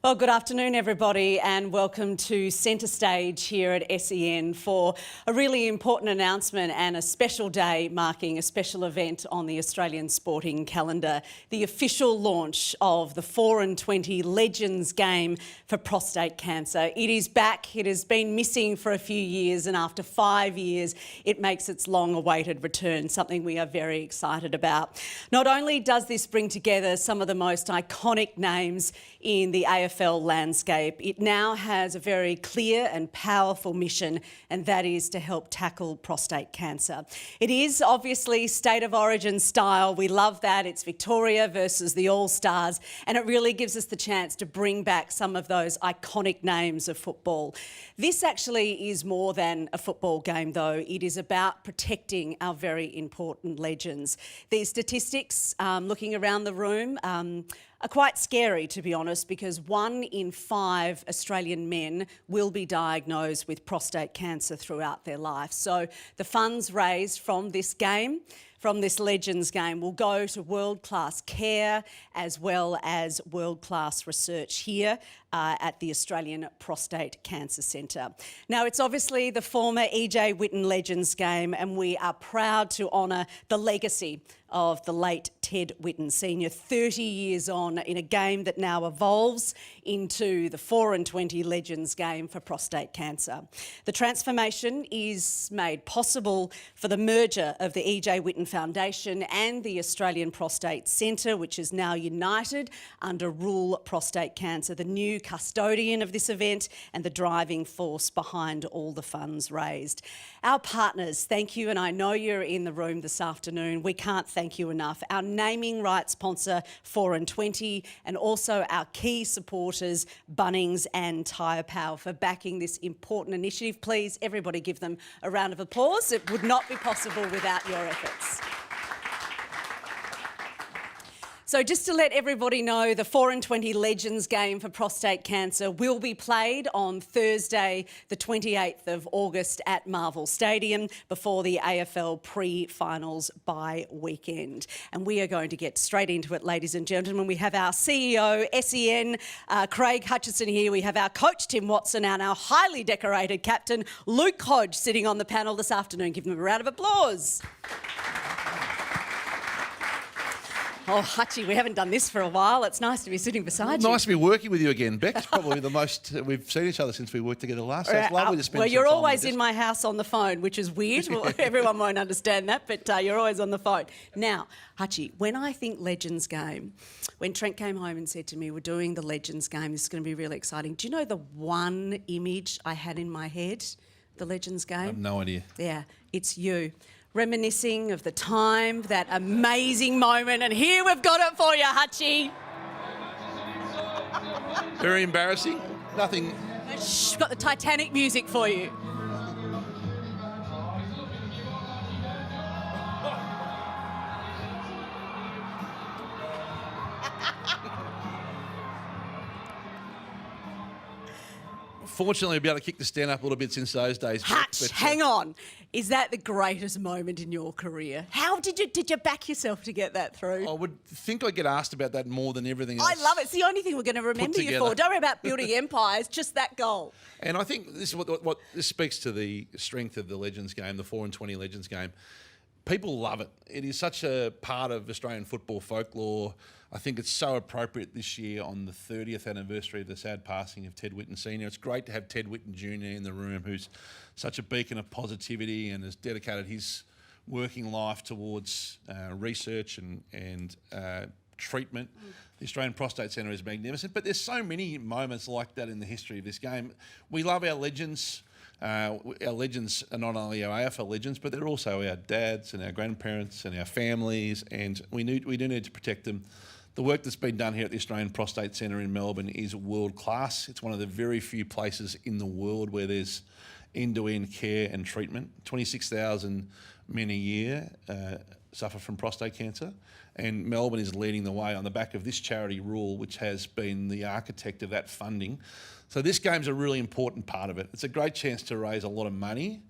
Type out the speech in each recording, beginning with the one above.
Well, good afternoon, everybody, and welcome to Centre Stage here at SEN for a really important announcement and a special day marking a special event on the Australian sporting calendar, the official launch of the 4 and 20 Legends game for prostate cancer. It is back. It has been missing for a few years, and after 5 years, it makes its long-awaited return, something we are very excited about. Not only does this bring together some of the most iconic names in the AFL landscape, it now has a very clear and powerful mission, and that is to help tackle prostate cancer. It is obviously state of origin style. We love that. It's Victoria versus the All-Stars, and it really gives us the chance to bring back some of those iconic names of football. This actually is more than a football game, though. It is about protecting our very important legends. These statistics, looking around the room, are quite scary, to be honest, because 1 in 5 Australian men will be diagnosed with prostate cancer throughout their life. So the funds raised from this game, from this Legends game, will go to world-class care as well as world-class research here at the Australian Prostate Cancer Centre. Now, it's obviously the former E.J. Whitten Legends game, and we are proud to honour the legacy of the late Ted Whitten Senior, 30 years on in a game that now evolves into the 4 and 20 Legends game for prostate cancer. The transformation is made possible for the merger of the E.J. Whitten Foundation and the Australian Prostate Centre, which is now united under Rule Prostate Cancer, the new custodian of this event and the driving force behind all the funds raised. Our partners, thank you, and I know you're in the room this afternoon. We can't thank you enough. Our naming rights sponsor, 4 and 20, and also our key supporters, Bunnings and Tyre Power, for backing this important initiative. Please, everybody give them a round of applause. It would not be possible without your efforts. So just to let everybody know, the 4 and 20 Legends game for prostate cancer will be played on Thursday, the 28th of August at Marvel Stadium before the AFL pre-finals bye weekend. And we are going to get straight into it, ladies and gentlemen. We have our CEO, SEN, Craig Hutchison here. We have our coach, Tim Watson, and our highly decorated captain, Luke Hodge, sitting on the panel this afternoon. Give them a round of applause. Oh, Hutchie, we haven't done this for a while. It's nice to be sitting beside you. Nice to be working with you again, Beck. It's probably the most we've seen each other since we worked together last. So it's lovely to spend some time. Well, you're always in my house on the phone, which is weird. Well, everyone won't understand that, but you're always on the phone. Now, Hutchie, when I think Legends game, when Trent came home and said to me, we're doing the Legends game, this is going to be really exciting. Do you know the one image I had in my head, the Legends game? I have no idea. Yeah, it's you. Reminiscing of the time, that amazing moment, and here we've got it for you, Hutchie. Very embarrassing. Nothing. Shh, got the Titanic music for you. Fortunately, we'll be able to kick the stand up a little bit since those days. Hutch, hang on. Is that the greatest moment in your career? How did you back yourself to get that through? I would think I get asked about that more than everything else. I love it. It's the only thing we're going to remember you for. Don't worry about building empires, just that goal. And I think this is what this speaks to the strength of the Legends game, the 4 and 20 Legends game. People love it. It is such a part of Australian football folklore. I think it's so appropriate this year on the 30th anniversary of the sad passing of Ted Whitten Senior. It's great to have Ted Whitten Jr. in the room, who's such a beacon of positivity and has dedicated his working life towards research and treatment. The Australian Prostate Centre is magnificent, but there's so many moments like that in the history of this game. We love our legends. Our legends are not only our AFL legends, but they're also our dads and our grandparents and our families, and we do need to protect them. The work that's been done here at the Australian Prostate Centre in Melbourne is world class. It's one of the very few places in the world where there's end-to-end care and treatment. 26,000 men a year suffer from prostate cancer, and Melbourne is leading the way on the back of this charity Rule, which has been the architect of that funding. So this game's a really important part of it. It's a great chance to raise a lot of money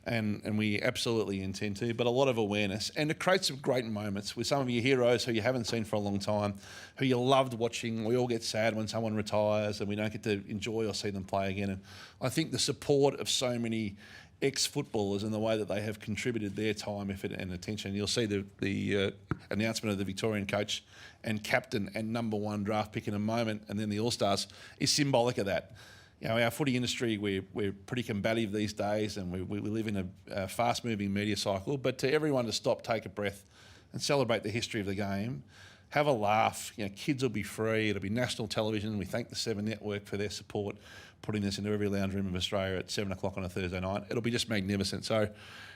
And we absolutely intend to, but a lot of awareness. And it creates some great moments with some of your heroes who you haven't seen for a long time, who you loved watching. We all get sad when someone retires and we don't get to enjoy or see them play again. And I think the support of so many ex-footballers and the way that they have contributed their time, effort and attention. You'll see the announcement of the Victorian coach and captain and number one draft pick in a moment, and then the All-Stars is symbolic of that. You know, our footy industry, we're pretty combative these days, and we live in a fast-moving media cycle. But to everyone to stop, take a breath, and celebrate the history of the game, have a laugh. You know, kids will be free. It'll be national television. We thank the Seven Network for their support, putting this into every lounge room of Australia at 7 o'clock on a Thursday night. It'll be just magnificent. So,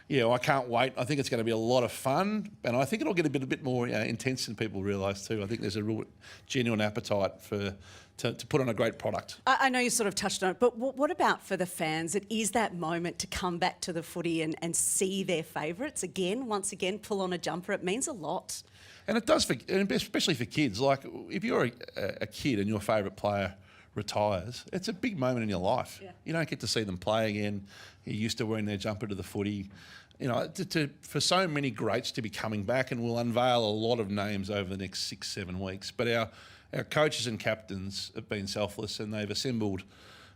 yeah, I can't wait. I think it's going to be a lot of fun, and I think it'll get a bit more intense than people realise too. I think there's a real genuine appetite to put on a great product. I know you sort of touched on it, but what about for the fans? It is that moment to come back to the footy and see their favourites again, once again, pull on a jumper. It means a lot. And it does, especially for kids. Like, if you're a kid and your favourite player retires, it's a big moment in your life. Yeah. You don't get to see them play again. You're used to wearing their jumper to the footy. You know, for so many greats to be coming back, and we'll unveil a lot of names over the next 6-7 weeks. But our coaches and captains have been selfless, and they've assembled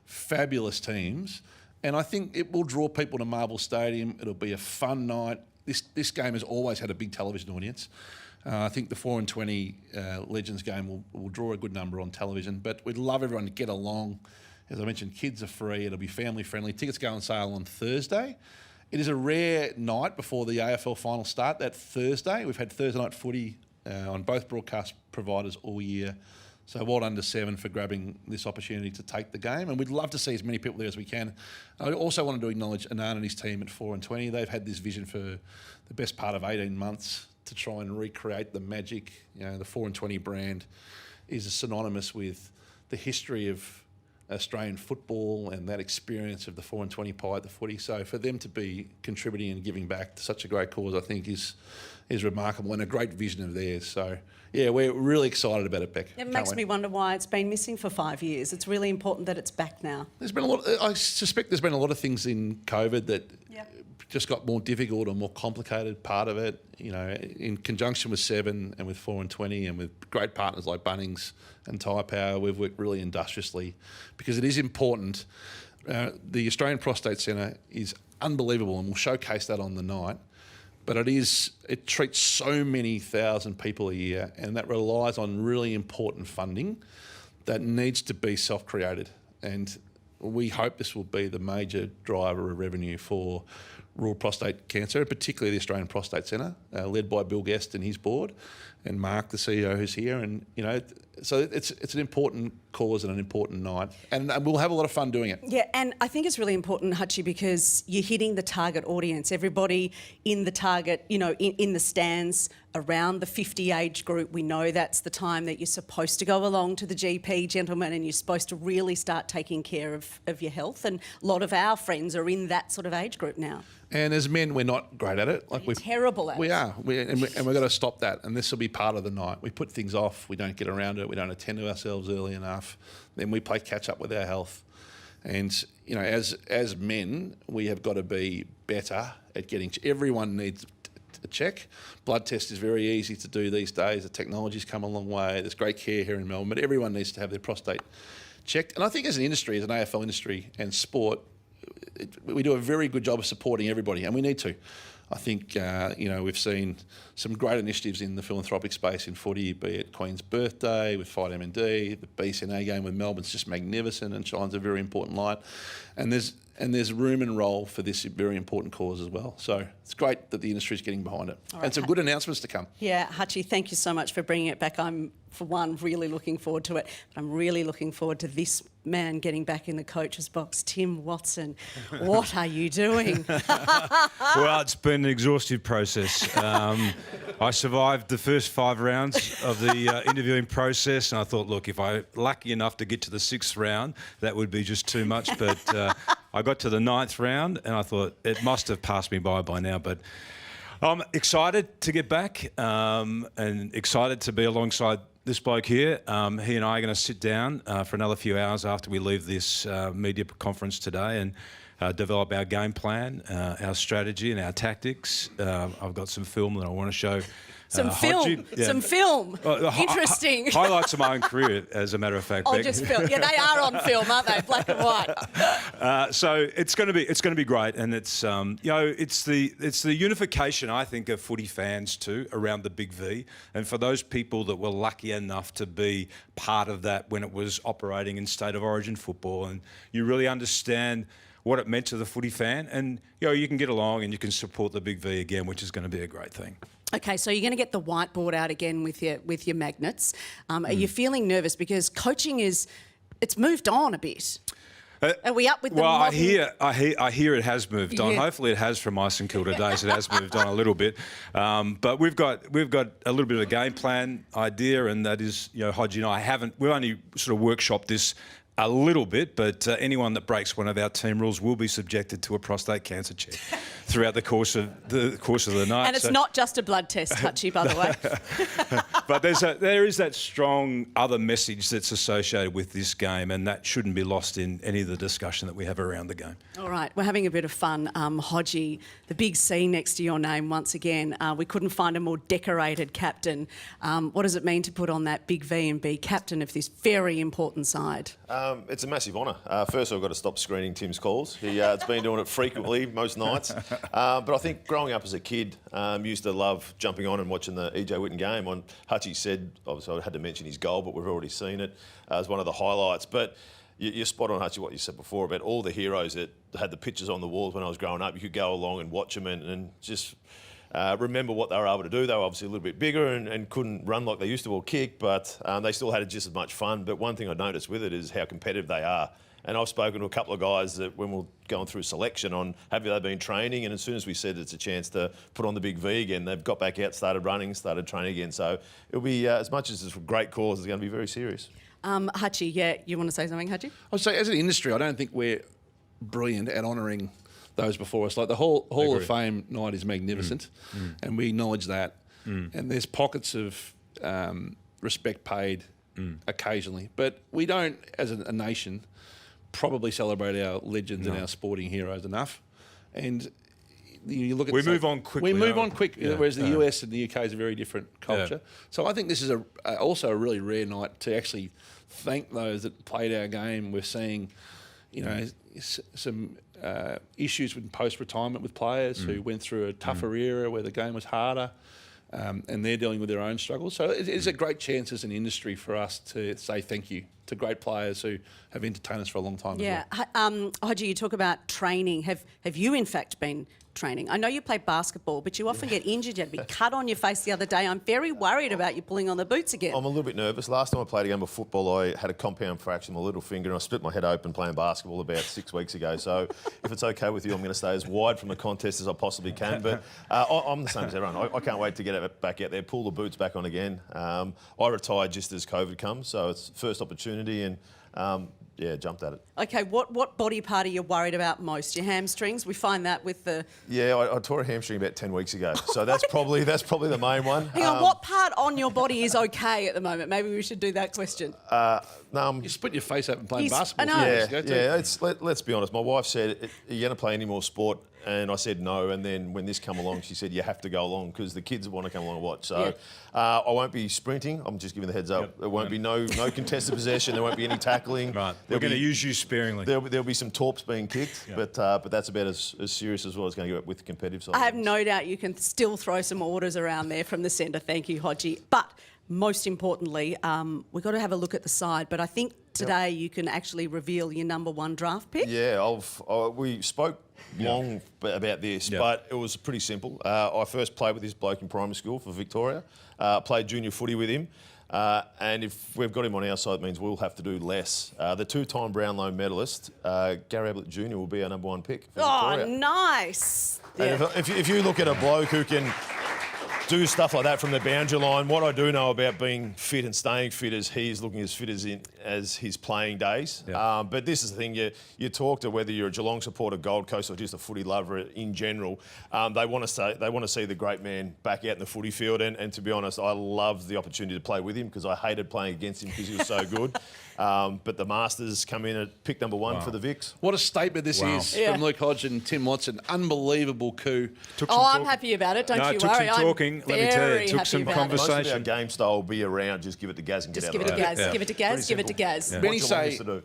fabulous teams. And I think it will draw people to Marvel Stadium. It'll be a fun night. This game has always had a big television audience. I think the 4 and 20 Legends game will draw a good number on television, but we'd love everyone to get along. As I mentioned, kids are free. It'll be family friendly. Tickets go on sale on Thursday. It is a rare night before the AFL final start, that Thursday. We've had Thursday night footy on both broadcast providers all year. So well done to Seven for grabbing this opportunity to take the game. And we'd love to see as many people there as we can. I also wanted to acknowledge Anand and his team at 4 and 20. They've had this vision for the best part of 18 months to try and recreate the magic. You know, the 4 and 20 brand is synonymous with the history of Australian football and that experience of the 4 and 20 pie at the footy. So for them to be contributing and giving back to such a great cause, I think is remarkable, and a great vision of theirs. So yeah, we're really excited about it, Beck. It makes me wonder why it's been missing for 5 years. It's really important that it's back now. There's been a lot. I suspect there's been a lot of things in COVID that just got more difficult or more complicated. Part of it, you know, in conjunction with Seven and with 4 and 20 and with great partners like Bunnings and Tyre Power, we've worked really industriously because it is important. The Australian Prostate Centre is unbelievable, and we'll showcase that on the night. But it treats so many thousand people a year, and that relies on really important funding that needs to be self-created. And we hope this will be the major driver of revenue for rural prostate cancer, particularly the Australian Prostate Centre, led by Bill Guest and his board, and Mark, the CEO, who's here. And you know, so it's an important cause and an important night, and we'll have a lot of fun doing it. Yeah, and I think it's really important, Hutchie, because you're hitting the target audience. Everybody in the target, you know, in the stands around the 50 age group. We know that's the time that you're supposed to go along to the GP, gentlemen, and you're supposed to really start taking care of your health. And a lot of our friends are in that sort of age group now. And as men, we're not great at it. Like we're terrible at it. We are, and we've got to stop that. And this will be part of the night. We put things off. We don't get around it. We don't attend to ourselves early enough. Then we play catch up with our health. And you know, as men, we have got to be better at getting. Everyone needs a check. Blood test is very easy to do these days. The technology's come a long way. There's great care here in Melbourne, but everyone needs to have their prostate checked. And I think as an industry, as an AFL industry and sport, we do a very good job of supporting everybody, and we need to. I think, you know, we've seen some great initiatives in the philanthropic space in footy, be it Queen's Birthday with Fight MND, the BCNA game with Melbourne's just magnificent and shines a very important light. And there's room and role for this very important cause as well. So it's great that the industry is getting behind it. Right. And some good announcements to come. Yeah, Hutchie, thank you so much for bringing it back. I'm, for one, really looking forward to it. But I'm really looking forward to this man getting back in the coach's box. Tim Watson, what are you doing? Well, it's been an exhaustive process. I survived the first 5 rounds of the interviewing process, and I thought, look, if I'm lucky enough to get to the 6th round, that would be just too much. But I got to the 9th round, and I thought it must have passed me by now. But I'm excited to get back and excited to be alongside this bloke here. He and I are going to sit down for another few hours after we leave this media conference today, and develop our game plan, our strategy and our tactics. I've got some film that I want to show. Some film. Interesting. Highlights of my own career, as a matter of fact. Oh, just film. Yeah, they are on film, aren't they? Black and white. So it's going to be great, and it's it's the unification, I think, of footy fans too around the Big V, and for those people that were lucky enough to be part of that when it was operating in state of origin football, and you really understand what it meant to the footy fan, and you can get along and you can support the Big V again, which is going to be a great thing. Okay, so you're going to get the whiteboard out again with your magnets. Are you feeling nervous because coaching it's moved on a bit? Are we up with the modern... I hear it has moved on. Hopefully it has from my St Kilda days. It has moved on a little bit, but we've got a little bit of a game plan idea, and that is, Hodgie and I we've only sort of workshopped this a little bit, but anyone that breaks one of our team rules will be subjected to a prostate cancer check throughout the course of the night. And it's not just a blood test, Hutchie, by the way. But there is that strong other message that's associated with this game, and that shouldn't be lost in any of the discussion that we have around the game. All right, we're having a bit of fun. Hodgie, the big C next to your name once again. We couldn't find a more decorated captain. What does it mean to put on that big V and be captain of this very important side? It's a massive honour. First, I've got to stop screening Tim's calls. It's been doing it frequently, most nights. But I think growing up as a kid, used to love jumping on and watching the EJ Whitten game. Hutchie said, obviously I had to mention his goal, but we've already seen it as one of the highlights. But you're spot on, Hutchie, what you said before about all the heroes that had the pictures on the walls when I was growing up. You could go along and watch them and just... remember what they were able to do. They were obviously a little bit bigger and couldn't run like they used to or kick, but they still had just as much fun. But one thing I noticed with it is how competitive they are. And I've spoken to a couple of guys that when we're going through selection on have they been training, and as soon as we said it's a chance to put on the big V again, they've got back out, started running, started training again. So it'll be, as much as it's a great cause, it's going to be very serious. Hutchie, you want to say something, Hutchie? I would say, as an industry, I don't think we're brilliant at honouring those before us. Like the Hall of Fame night is magnificent, and we acknowledge that. And there's pockets of respect paid occasionally, but we don't, as a nation, probably celebrate our legends and our sporting heroes enough. And you look at we move on quickly. We move on quick, whereas the US and the UK is a very different culture. So I think this is also a really rare night to actually thank those that played our game. We're seeing, some issues with post-retirement with players who went through a tougher era where the game was harder, and they're dealing with their own struggles. So it's a great chance as an industry for us to say thank you to great players who have entertained us for a long time. Yeah. As well. Hodgie, you talk about training. Have you in fact been training? I know you play basketball, but you often get injured. You had a big cut on your face the other day. I'm very worried about you pulling on the boots again. I'm a little bit nervous. Last time I played a game of football, I had a compound fracture in my little finger and I split my head open playing basketball about 6 weeks ago. So if it's okay with you, I'm going to stay as wide from the contest as I possibly can. But I'm the same as everyone. I can't wait to get it back out there, pull the boots back on again. I retired just as COVID comes, so it's first opportunity and... jumped at it. Okay, what body part are you worried about most? Your hamstrings? We find that with the... Yeah, I tore a hamstring about 10 weeks ago, so that's probably the main one. Hang on, what part on your body is okay at the moment? Maybe we should do that question. You split your face open playing basketball. I know. Let's be honest. My wife said, "Are you going to play any more sport?" And I said no. And then when this come along, she said, "You have to go along because the kids want to come along and watch." So I won't be sprinting. I'm just giving the heads up. Yep. There won't be no contested possession. There won't be any tackling. Right. We're going to use you sparingly. There'll be some torps being kicked, but that's about as serious as well as going to get with the competitive side. I have no doubt you can still throw some orders around there from the centre. Thank you, Hodgie. But most importantly, we've got to have a look at the side. But I think today you can actually reveal your number one draft pick. Yeah, we spoke long about this, but it was pretty simple. I first played with this bloke in primary school for Victoria, played junior footy with him, and if we've got him on our side, it means we'll have to do less. The two-time Brownlow medalist, Gary Ablett Jr. will be our number one pick for Victoria. Oh, nice. And if you look at a bloke who can do stuff like that from the boundary line. What I do know about being fit and staying fit is he's looking as fit as his playing days. Yeah. But this is the thing, you talk to whether you're a Geelong supporter, Gold Coast, or just a footy lover in general, they want to see the great man back out in the footy field. And to be honest, I loved the opportunity to play with him because I hated playing against him because he was so good. But the Masters come in at pick number 1 for the Vicks. What a statement this is from Luke Hodge and Tim Watson. Unbelievable coup. I'm happy about it. Don't you it took worry. some talking. Let me tell you, it took happy some about it. conversation. Most of our game style will be around just give it to Gaz and get out Give of it to the way. Gaz. Yeah. Give it to Gaz. Give it to Gaz. Yeah.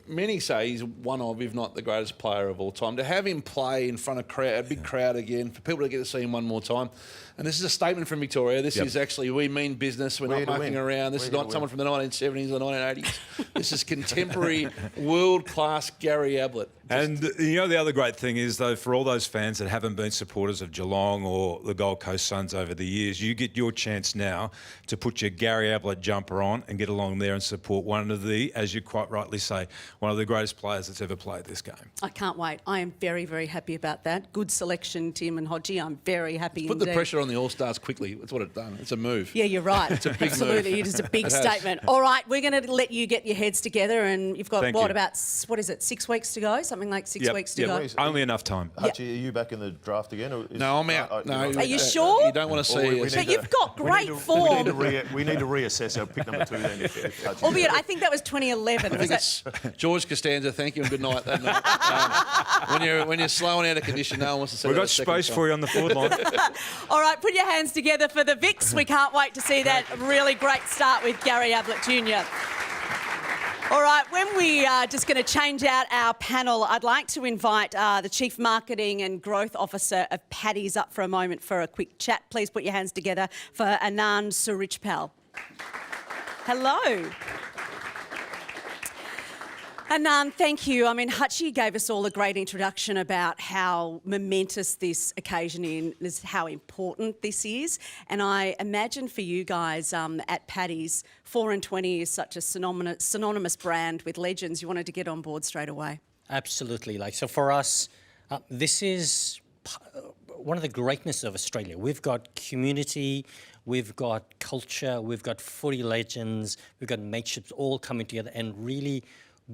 Many say he's one of, if not the greatest player of all time. To have him play in front of a big crowd again, for people to get to see him one more time. And this is a statement from Victoria. This is actually, we mean business. We're not mucking around. This is not someone from the 1970s or the 1980s. This is contemporary, world-class Gary Ablett. And you know the other great thing is, though, for all those fans that haven't been supporters of Geelong or the Gold Coast Suns over the years, you get your chance now to put your Gary Ablett jumper on and get along there and support one of the, as you quite rightly say, one of the greatest players that's ever played this game. I can't wait. I am very, very happy about that. Good selection, Tim and Hodgie. I'm very happy Put indeed. the pressure on the All-Stars quickly. That's what it's done. It's a move. Yeah, you're right. It's a big Absolutely, move. it is a big It has. statement. All right, we're going to let you get your heads together, and you've got Thank you. about 6 weeks to go? Something like 6 Yep. weeks to Yep. go. Only enough time. Hutchie, are you back in the draft again? Or No, I'm out. No, Are you sure? You don't want to see us. But you've got great form. We need to reassess our pick number 2 then. If Hutchie- Albeit, I think that was 2011. I think it's George Costanza. Thank you and good night. That night. When you're slowing out a condition, no one wants to see We've that got a second space time. for you on the forward line. All right, put your hands together for the Vicks. We can't wait to see that really great start with Gary Ablett Jr. All right, when we are just going to change out our panel, I'd like to invite the Chief Marketing and Growth Officer of Paddy's up for a moment for a quick chat. Please put your hands together for Anand Surichpal. Hello. Anand, thank you. I mean, Hutchie gave us all a great introduction about how momentous this occasion is, how important this is. And I imagine for you guys at Paddy's, 4 and 20 is such a synonymous brand with legends. You wanted to get on board straight away. Absolutely. So for us, this is one of the greatness of Australia. We've got community, we've got culture, we've got footy legends, we've got mateships all coming together and really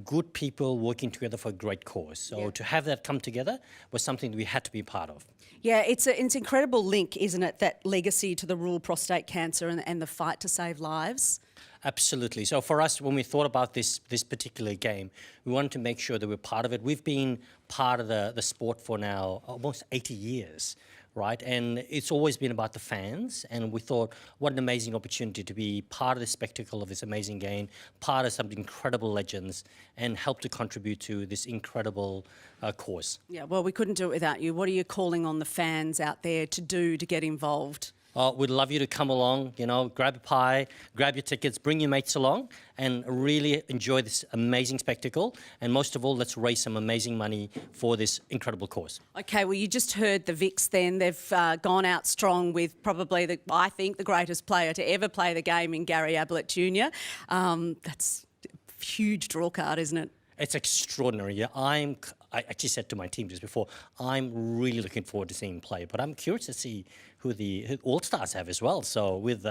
good people working together for a great cause. So to have that come together was something that we had to be part of. Yeah, it's an incredible link, isn't it, that legacy to the rural prostate cancer and the fight to save lives? Absolutely. So for us, when we thought about this particular game, we wanted to make sure that we're part of it. We've been part of the sport for now almost 80 years. Right, and it's always been about the fans, and we thought, what an amazing opportunity to be part of the spectacle of this amazing game, part of some incredible legends, and help to contribute to this incredible cause. Yeah, well, we couldn't do it without you. What are you calling on the fans out there to do to get involved? We'd love you to come along, grab a pie, grab your tickets, bring your mates along, and really enjoy this amazing spectacle. And most of all, let's raise some amazing money for this incredible cause. Okay, well, you just heard the Vicks then. They've gone out strong with probably, I think, the greatest player to ever play the game in Gary Ablett Jr. That's a huge draw card, isn't it? It's extraordinary. Yeah, I actually said to my team just before, I'm really looking forward to seeing him play, but I'm curious to see who the All-Stars have as well. So with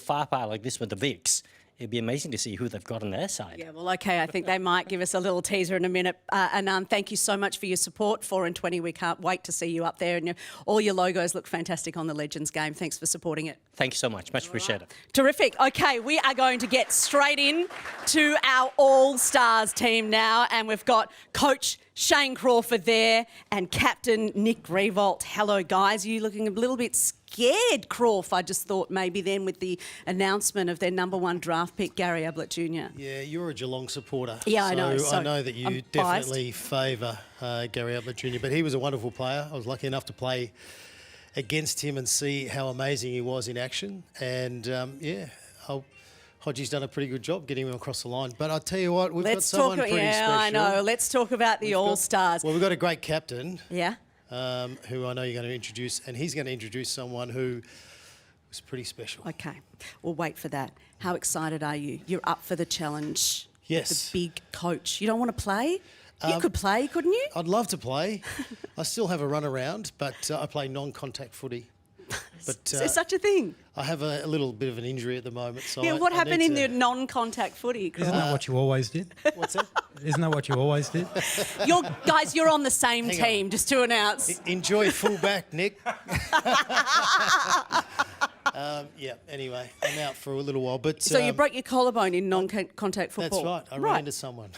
firepower like this with the Vicks, it'd be amazing to see who they've got on their side. Yeah, well, OK, I think they might give us a little teaser in a minute. Anand, thank you so much for your support. 4 and 20, we can't wait to see you up there. And all your logos look fantastic on the Legends game. Thanks for supporting it. Thank you so much. Much appreciated. Terrific. OK, we are going to get straight in to our All-Stars team now. And we've got Coach Shane Crawford there and Captain Nick Revolt. Hello, guys. You looking a little bit scared, Crawf, I just thought maybe then with the announcement of their #1 draft pick, Gary Ablett Jr. Yeah, you're a Geelong supporter. Yeah, I know. So I know that you I'm definitely favour Gary Ablett Jr., but he was a wonderful player. I was lucky enough to play against him and see how amazing he was in action. And, Hodgie's done a pretty good job getting him across the line. But I'll tell you what, we've got someone pretty special. Yeah, I know. Let's talk about the All-Stars. Well, we've got a great captain. Yeah. Who I know you're going to introduce, and he's going to introduce someone who was pretty special. Okay, we'll wait for that. How excited are you? You're up for the challenge. Yes. The big coach. You don't want to play? You could play, couldn't you? I'd love to play. I still have a run around, but I play non-contact footy. But Is there such a thing? I have a little bit of an injury at the moment. So Yeah, what happened in the non-contact footy? Chris? Isn't that what you always did? What's that? Isn't that what you always did? You're on the same Hang team, on. just to announce. Enjoy fullback, Nick. Yeah, anyway, I'm out for a little while. But So you broke your collarbone in non-contact football. That's right. I ran into someone.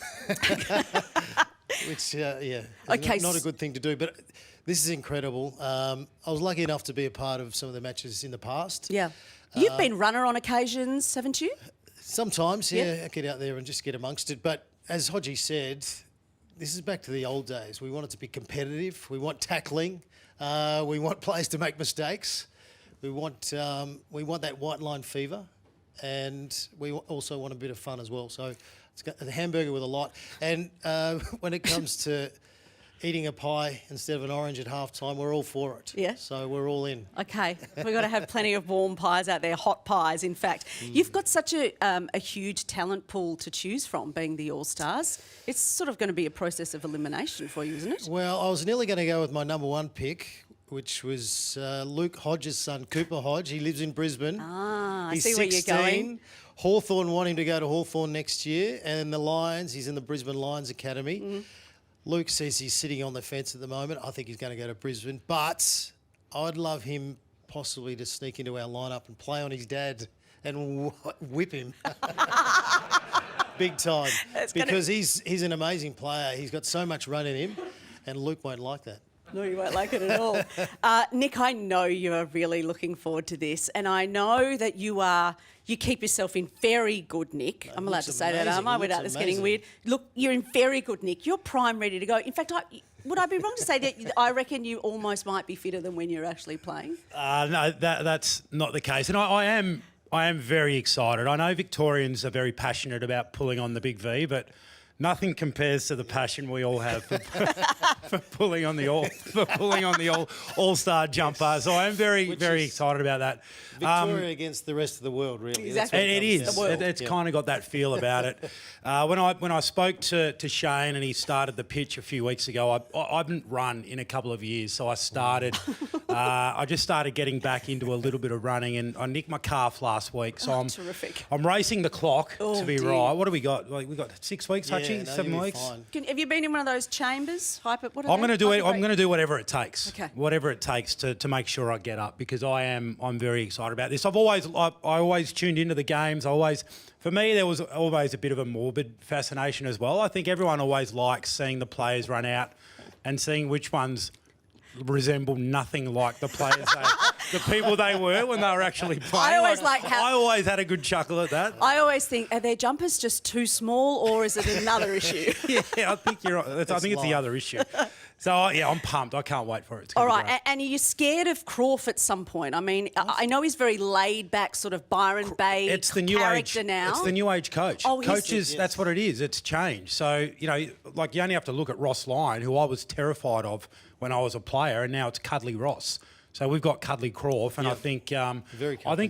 Which, is Okay, not a good thing to do. But this is incredible. I was lucky enough to be a part of some of the matches in the past. Yeah. You've been runner on occasions, haven't you? Sometimes, Yeah. I get out there and just get amongst it. But as Hodgie said, this is back to the old days. We want it to be competitive. We want tackling. We want players to make mistakes. We want that white line fever, and we also want a bit of fun as well. So it's got the hamburger with a lot. And when it comes to eating a pie instead of an orange at halftime, we're all for it. Yeah. So we're all in. Okay, we've got to have plenty of warm pies out there, hot pies, in fact. You've got such a huge talent pool to choose from, being the All-Stars. It's sort of going to be a process of elimination for you, isn't it? Well, I was nearly going to go with my number one pick, which was Luke Hodge's son, Cooper Hodge. He lives in Brisbane. Ah, I He's see where 16. you're going. Hawthorn want him to go to Hawthorn next year, and the Lions, he's in the Brisbane Lions Academy. Luke says he's sitting on the fence at the moment. I think he's going to go to Brisbane, but I'd love him possibly to sneak into our lineup and play on his dad and whip him. Big time. Because he's an amazing player. He's got so much run in him, and Luke won't like that. No, you won't like it at all. Nick, I know you are really looking forward to this, and I know that you keep yourself in very good nick. I'm allowed to say that, aren't I, without this getting weird? Look, you're in very good nick. You're prime ready to go. In fact, would I be wrong to say that I reckon you almost might be fitter than when you're actually playing? No, that's not the case. And I am very excited. I know Victorians are very passionate about pulling on the big V, but nothing compares to the passion we all have for pulling on the all-star jumper. So I am very excited about that. Victoria against the rest of the world, really. Exactly. That's what It is. The world. It's kind of got that feel about it. When I spoke to Shane and he started the pitch a few weeks ago, I haven't run in a couple of years, so I started. I just started getting back into a little bit of running, and I nicked my calf last week, so terrific. I'm racing the clock Oh, to be dear. right. What do we got? Like, we got 6 weeks, Yeah, Hutchie? no, 7 you'll be weeks. fine. Have you been in one of those chambers? I'm going to do it. I'm going to do whatever it takes. Okay. Whatever it takes to make sure I get up, because I'm very excited about this. I always tuned into the games. For me, there was always a bit of a morbid fascination as well. I think everyone always likes seeing the players run out and seeing which ones resemble nothing like the players the people they were when they were actually playing. I always like how- I always had a good chuckle at that. I always think, are their jumpers just too small, or is it another issue? Yeah, I think you're right. I think it's the other issue. So, yeah, I'm pumped. I can't wait for it. It's All gonna be right, great. and are you scared of Crawf at some point? I mean, I know he's very laid back, sort of Byron Bay It's the new character age. now. It's the new age coach. Oh, he's- Coaches, that's what it is. It's changed. So, you only have to look at Ross Lyon, who I was terrified of when I was a player, and now it's Cuddly Ross. So we've got Cuddly Crawf, and I think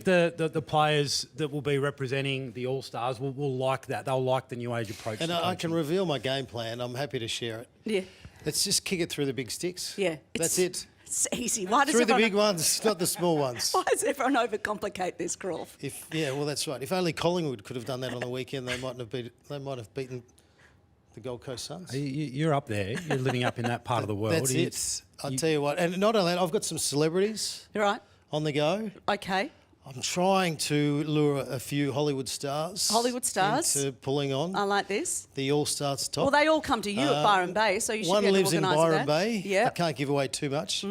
the players that will be representing the All Stars will like that. They'll like the new age approach. And to I can coaching. reveal my game plan. I'm happy to share it. Yeah, Let's just kick it through the big sticks. yeah. That's it. It's easy. Why does Through the everyone, big ones, not the small ones. Why does everyone overcomplicate this, Crawf? Well, that's right. If only Collingwood could have done that on the weekend, they might have beaten the Gold Coast Suns. You're up there. You're living up in that part of the world. That's it. I'll tell you what. And not only that, I've got some celebrities All right. on the go. Okay. I'm trying to lure a few Hollywood stars. Hollywood stars? Into pulling on I like this. the All-Stars top. Well, they all come to you at Byron Bay, so you should One be able lives to in organise Byron that. Bay. Yeah. I can't give away too much.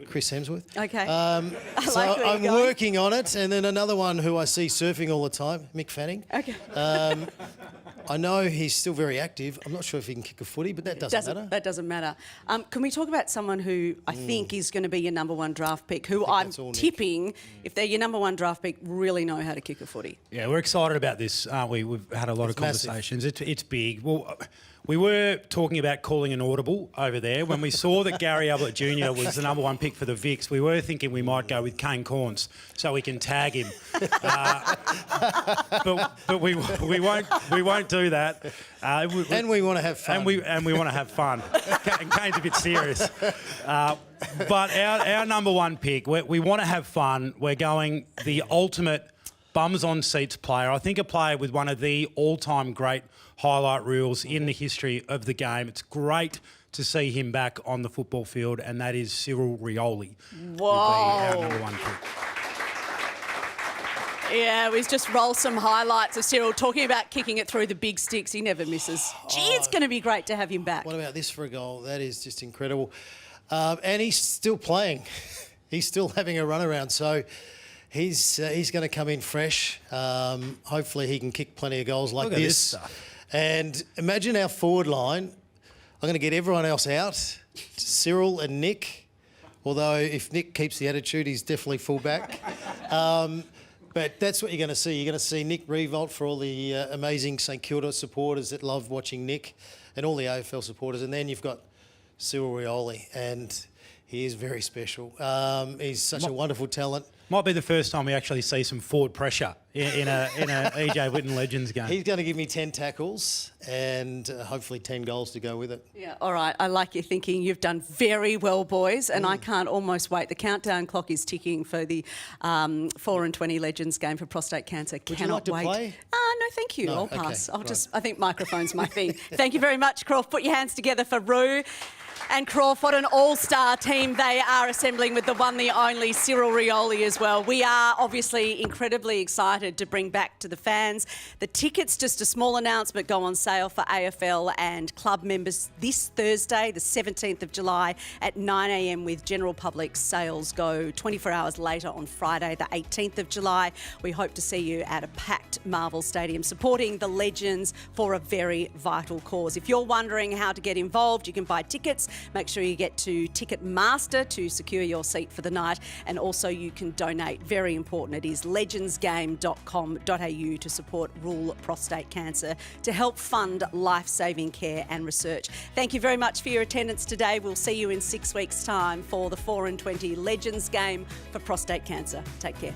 Chris Hemsworth. Okay. So like where you're I'm going. working on it. And then another one who I see surfing all the time, Mick Fanning. Okay. I know he's still very active. I'm not sure if he can kick a footy, but that doesn't matter. That doesn't matter. Can we talk about someone who I think is going to be your number one draft pick, who I'm that's all Nick. tipping, if they're your number one draft pick, really know how to kick a footy? Yeah, we're excited about this, aren't we? We've had a lot of massive. conversations. It's big. Well, We were talking about calling an audible over there. When we saw that Gary Ablett Jr. was the number 1 pick for the Vicks, we were thinking we might go with Kane Corns so we can tag him. But we won't do that. And we want to have fun. And we want to have fun. And Kane's a bit serious. But our number 1 pick, we want to have fun. We're going the ultimate bums on seats player. I think a player with one of the all-time great highlight reels in the history of the game. It's great to see him back on the football field, and that is Cyril Rioli. Whoa. Would be our number 1 pick. Yeah, we just roll some highlights of Cyril talking about kicking it through the big sticks. He never misses. Gee, it's going to be great to have him back. What about this for a goal? That is just incredible. And he's still playing. He's still having a run around. So he's going to come in fresh. Hopefully he can kick plenty of goals like Look at this. this stuff. And imagine our forward line. I'm going to get everyone else out. Cyril and Nick. Although if Nick keeps the attitude, he's definitely fullback. But that's what you're going to see. You're going to see Nick revolt for all the amazing St Kilda supporters that love watching Nick, and all the AFL supporters. And then you've got Cyril Rioli, and he is very special. He's such a wonderful talent. Might be the first time we actually see some forward pressure in a EJ Whitten Legends game. He's going to give me 10 tackles and hopefully 10 goals to go with it. Yeah, all right. I like your thinking. You've done very well, boys, and I can't almost wait. The countdown clock is ticking for the 4 and 20 Legends game for prostate cancer. Would you like to play? No, thank you. No, I'll pass. okay, I think microphone's my thing. Thank you very much, Croft. Put your hands together for Roo. And Croft, what an all-star team they are assembling with the one, the only Cyril Rioli as well. We are obviously incredibly excited to bring back to the fans. The tickets, just a small announcement, go on sale for AFL and Club members this Thursday, the 17th of July at 9 a.m, with general public sales go 24 hours later on Friday, the 18th of July. We hope to see you at a packed Marvel Stadium supporting the Legends for a very vital cause. If you're wondering how to get involved, you can buy tickets. Make sure you get to Ticketmaster to secure your seat for the night, and also you can donate. Very important. It is legendsgame.com.au to support Rural Prostate Cancer to help fund life-saving care and research. Thank you very much for your attendance today. We'll see you in 6 weeks' time for the 4 and 20 Legends game for prostate cancer. Take care.